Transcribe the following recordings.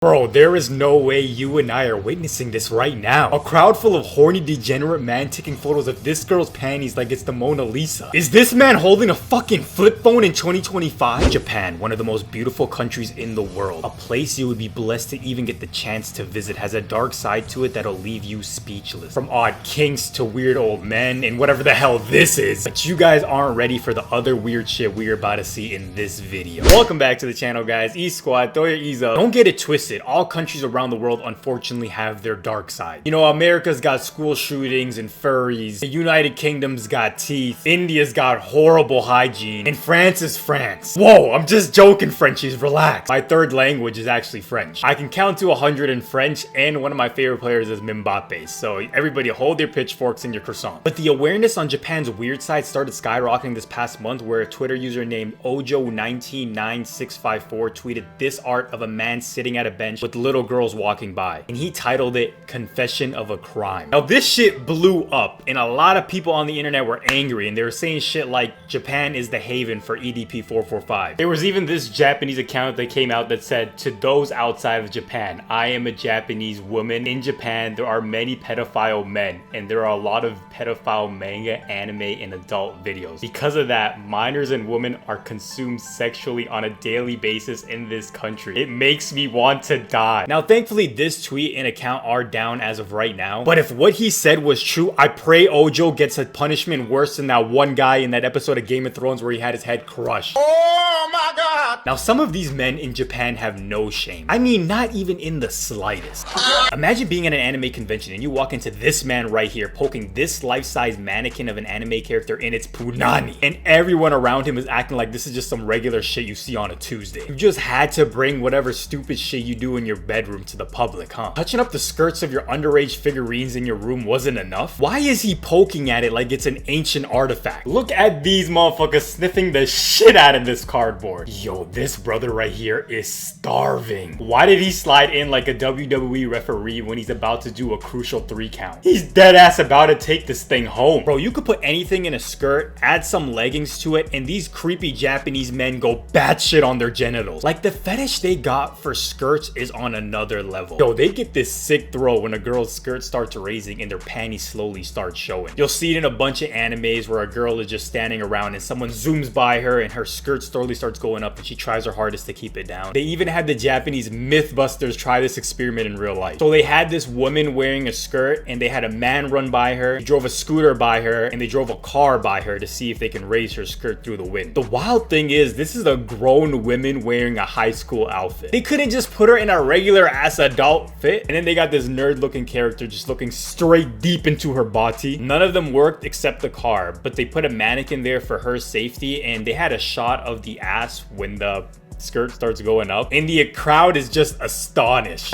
Bro, there is no way you and I are witnessing this right now. A crowd full of horny degenerate men taking photos of this girl's panties like it's the Mona Lisa. Is this man holding a fucking flip phone in 2025? Japan, one of the most beautiful countries in the world. A place you would be blessed to even get the chance to visit, has a dark side to it that'll leave you speechless. From odd kinks to weird old men and whatever the hell this is. But you guys aren't ready for the other weird shit we're about to see in this video. Welcome back to the channel, guys. E-Squad, throw your E's up. Don't get it twisted. All countries around the world unfortunately have their dark side. You know, America's got school shootings and furries. The United Kingdom's got teeth. India's got horrible hygiene. And France is France. Whoa, I'm just joking, Frenchies, relax. My third language is actually French. I can count to 100 in French, and one of my favorite players is Mbappe. So everybody hold your pitchforks and your croissant. But the awareness on Japan's weird side started skyrocketing this past month, where a Twitter user named Ojo199654 tweeted this art of a man sitting at a bench with little girls walking by, and he titled it Confession of a Crime. Now this shit blew up, and a lot of people on the internet were angry, and they were saying shit like Japan is the haven for EDP 445. There was even this Japanese account that came out that said, to those outside of Japan, I am a Japanese woman. In Japan there are many pedophile men, and there are a lot of pedophile manga, anime, and adult videos. Because of that, minors and women are consumed sexually on a daily basis in this country. It makes me want to die. Now thankfully this tweet and account are down as of right now, but if what he said was true, I pray Ojo gets a punishment worse than that one guy in that episode of Game of Thrones where he had his head crushed. Oh my god! Now some of these men in Japan have no shame. I mean, not even in the slightest. Imagine being at an anime convention and you walk into this man right here poking this life-size mannequin of an anime character in its punani, and everyone around him is acting like this is just some regular shit you see on a Tuesday. You just had to bring whatever stupid shit you do in your bedroom to the public, huh? Touching up the skirts of your underage figurines in your room wasn't enough? Why is he poking at it like it's an ancient artifact? Look at these motherfuckers sniffing the shit out of this cardboard. Yo, this brother right here is starving. Why did he slide in like a WWE referee when he's about to do a crucial 3 count? He's dead ass about to take this thing home. Bro, you could put anything in a skirt, add some leggings to it, and these creepy Japanese men go batshit on their genitals. Like, the fetish they got for skirts is on another level. Yo, they get this sick throw when a girl's skirt starts raising and their panties slowly start showing. You'll see it in a bunch of animes where a girl is just standing around and someone zooms by her and her skirt slowly starts going up and she tries her hardest to keep it down. They even had the Japanese Mythbusters try this experiment in real life. So they had this woman wearing a skirt and they had a man run by her, he drove a scooter by her, and they drove a car by her to see if they can raise her skirt through the wind. The wild thing is, this is a grown woman wearing a high school outfit. They couldn't just put her in a regular ass adult fit, and then they got this nerd looking character just looking straight deep into her body. None of them worked except the car, but they put a mannequin there for her safety, and they had a shot of the ass when the skirt starts going up, and the crowd is just astonished.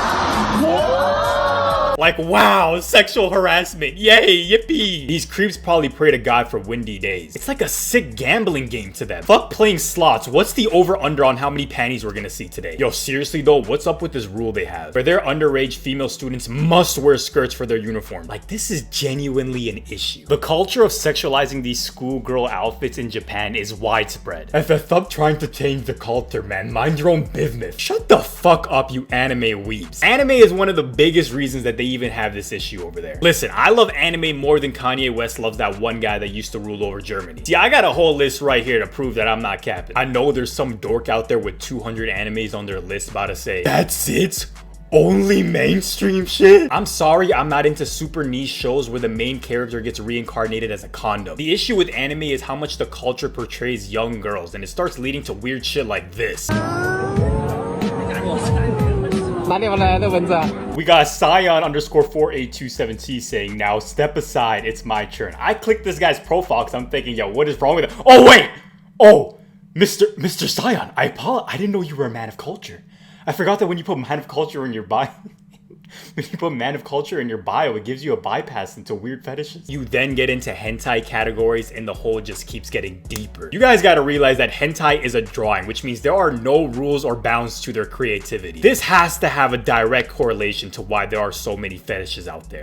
Like, wow, sexual harassment, yay, yippee. These creeps probably pray to God for windy days. It's like a sick gambling game to them. Fuck playing slots. What's the over-under on how many panties we're gonna see today? Yo, seriously though, what's up with this rule they have where their underage female students must wear skirts for their uniform? Like, this is genuinely an issue. The culture of sexualizing these schoolgirl outfits in Japan is widespread. Stop trying to change the culture, man. Mind your own business. Shut the fuck up, you anime weebs. Anime is one of the biggest reasons that they even have this issue over there. Listen, I love anime more than Kanye West loves that one guy that used to rule over Germany. See, I got a whole list right here to prove that I'm not capping. I know there's some dork out there with 200 animes on their list about to say, that's it? Only mainstream shit? I'm sorry, I'm not into super niche shows where the main character gets reincarnated as a condom. The issue with anime is how much the culture portrays young girls, and it starts leading to weird shit like this. We got Scion_4827T saying, now step aside, it's my turn. I clicked this guy's profile because I'm thinking, yo, what is wrong with it? Oh, wait! Oh, Mr. Scion, I apologize. I didn't know you were a man of culture. I forgot that when you put man of culture in your bio, when you put man of culture in your bio, it gives you a bypass into weird fetishes. You then get into hentai categories and the hole just keeps getting deeper. You guys gotta realize that hentai is a drawing, which means there are no rules or bounds to their creativity. This has to have a direct correlation to why there are so many fetishes out there.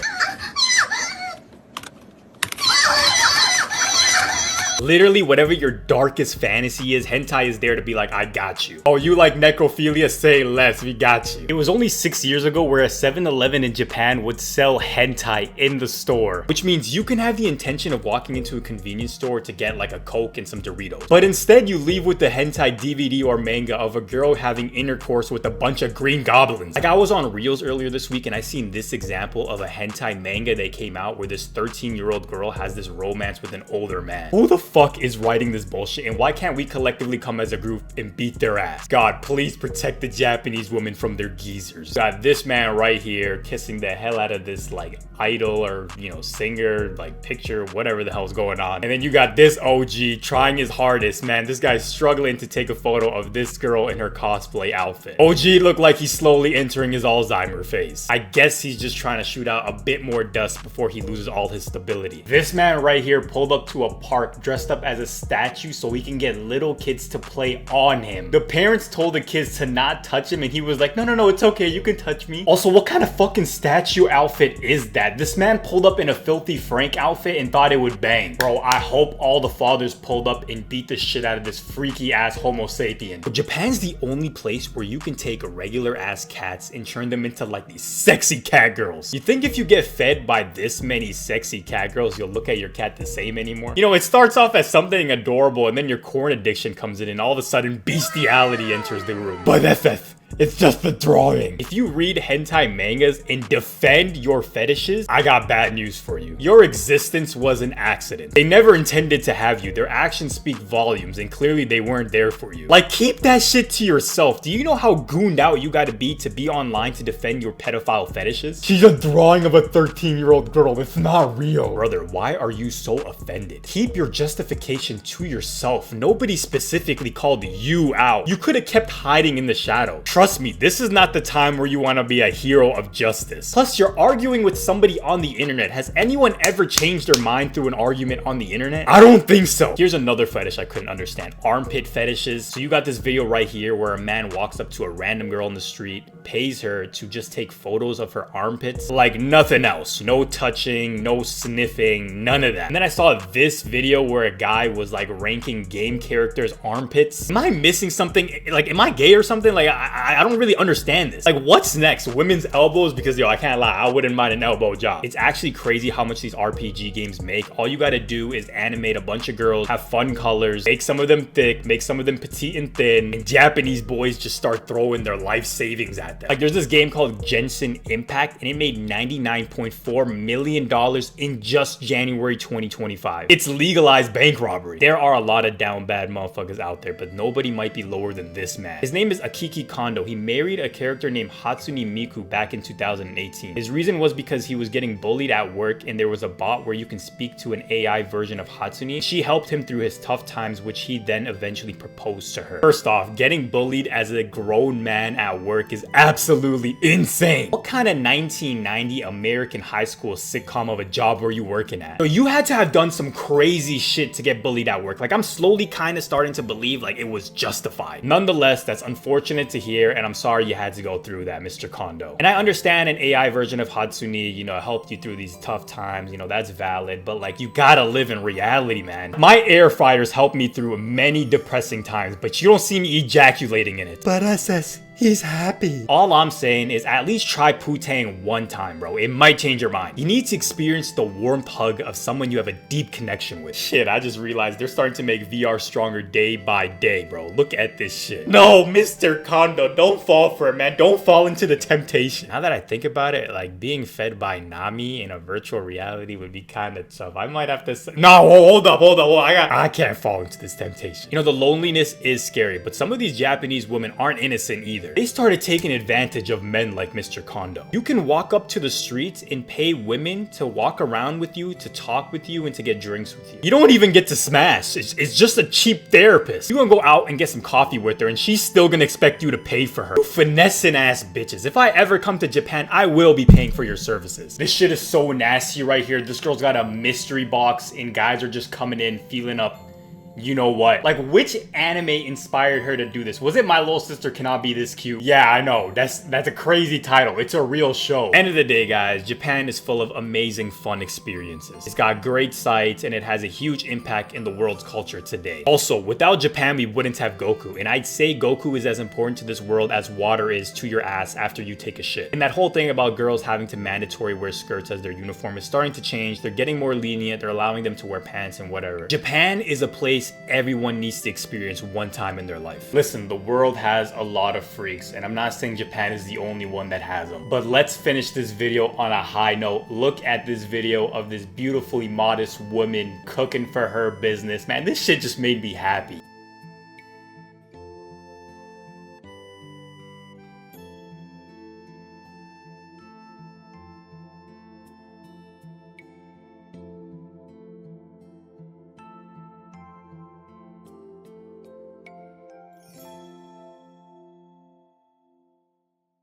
Literally, whatever your darkest fantasy is, hentai is there to be like, I got you. Oh, you like necrophilia? Say less, we got you. It was only 6 years ago where a 7-Eleven in Japan would sell hentai in the store, which means you can have the intention of walking into a convenience store to get like a Coke and some Doritos. But instead, you leave with the hentai DVD or manga of a girl having intercourse with a bunch of green goblins. Like, I was on Reels earlier this week and I seen this example of a hentai manga that came out where this 13-year-old girl has this romance with an older man. Who the fuck is writing this bullshit, and why can't we collectively come as a group and beat their ass? God, please protect the Japanese women from their geezers. Got this man right here kissing the hell out of this like idol or, you know, singer, like picture, whatever the hell's going on. And then you got this OG trying his hardest, man. This guy's struggling to take a photo of this girl in her cosplay outfit. OG looked like he's slowly entering his Alzheimer phase. I guess he's just trying to shoot out a bit more dust before he loses all his stability. This man right here pulled up to a park dressed up as a statue so he can get little kids to play on him. The parents told the kids to not touch him and he was like, no, it's okay, you can touch me. Also, what kind of fucking statue outfit is that? This man pulled up in a Filthy Frank outfit and thought it would bang. Bro, I hope all the fathers pulled up and beat the shit out of this freaky ass homo sapien. But Japan's the only place where you can take regular ass cats and turn them into like these sexy cat girls. You think if you get fed by this many sexy cat girls, you'll look at your cat the same anymore? You know, it starts off as something adorable and then your corn addiction comes in and all of a sudden bestiality enters the room. But FF, it's just a drawing. If you read hentai mangas and defend your fetishes, I got bad news for you. Your existence was an accident. They never intended to have you. Their actions speak volumes and clearly they weren't there for you. Like, keep that shit to yourself. Do you know how gooned out you gotta be online to defend your pedophile fetishes? She's a drawing of a 13-year-old girl. It's not real. Brother, why are you so offended? Keep your justification to yourself. Nobody specifically called you out. You could have kept hiding in the shadow. Trust me, this is not the time where you want to be a hero of justice. Plus, you're arguing with somebody on the internet. Has anyone ever changed their mind through an argument on the internet? I don't think so. Here's another fetish I couldn't understand. Armpit fetishes. So you got this video right here where a man walks up to a random girl in the street, pays her to just take photos of her armpits. Like nothing else. No touching, no sniffing, none of that. And then I saw this video where a guy was like ranking game characters' armpits. Am I missing something? Like, am I gay or something? Like, I don't really understand this. Like, what's next? Women's elbows? Because, yo, I can't lie, I wouldn't mind an elbow job. It's actually crazy how much these RPG games make. All you gotta do is animate a bunch of girls, have fun colors, make some of them thick, make some of them petite and thin, and Japanese boys just start throwing their life savings at them. Like, there's this game called Genshin Impact, and it made $99.4 million in just January 2025. It's legalized bank robbery. There are a lot of down bad motherfuckers out there, but nobody might be lower than this man. His name is Akiki Kondo. He married a character named Hatsune Miku back in 2018. His reason was because he was getting bullied at work and there was a bot where you can speak to an AI version of Hatsune. She helped him through his tough times, which he then eventually proposed to her. First off, getting bullied as a grown man at work is absolutely insane. What kind of 1990 American high school sitcom of a job were you working at? So you had to have done some crazy shit to get bullied at work. Like, I'm slowly kind of starting to believe like it was justified. Nonetheless, that's unfortunate to hear, and I'm sorry you had to go through that, Mr. Kondo. And I understand an AI version of Hatsune, you know, helped you through these tough times, you know, that's valid, but like, you gotta live in reality, man. My air fryers helped me through many depressing times, but you don't see me ejaculating in it. But SS, he's happy. All I'm saying is at least try Poo-Tang one time, bro. It might change your mind. You need to experience the warmth hug of someone you have a deep connection with. Shit, I just realized they're starting to make VR stronger day by day, bro. Look at this shit. No, Mr. Kondo, don't fall for it, man. Don't fall into the temptation. Now that I think about it, like, being fed by Nami in a virtual reality would be kind of tough. I might have to say, no, hold up. I can't fall into this temptation. You know, the loneliness is scary, but some of these Japanese women aren't innocent either. They started taking advantage of men like Mr. Kondo. You can walk up to the streets and pay women to walk around with you, to talk with you, and to get drinks with you. You don't even get to smash. It's just a cheap therapist. You gonna go out and get some coffee with her, and she's still gonna expect you to pay for her. You finessing ass bitches. If I ever come to Japan, I will be paying for your services. This shit is so nasty right here. This girl's got a mystery box, and guys are just coming in, feeling up you know what. Like, which anime inspired her to do this? Was it My Little Sister Cannot Be This Cute? Yeah, I know. That's a crazy title. It's a real show. End of the day, guys, Japan is full of amazing fun experiences. It's got great sights and it has a huge impact in the world's culture today. Also, without Japan, we wouldn't have Goku. And I'd say Goku is as important to this world as water is to your ass after you take a shit. And that whole thing about girls having to mandatory wear skirts as their uniform is starting to change. They're getting more lenient. They're allowing them to wear pants and whatever. Japan is a place everyone needs to experience one time in their life. Listen, the world has a lot of freaks, and I'm not saying Japan is the only one that has them. But let's finish this video on a high note. Look at this video of this beautifully modest woman cooking for her business. Man, this shit just made me happy.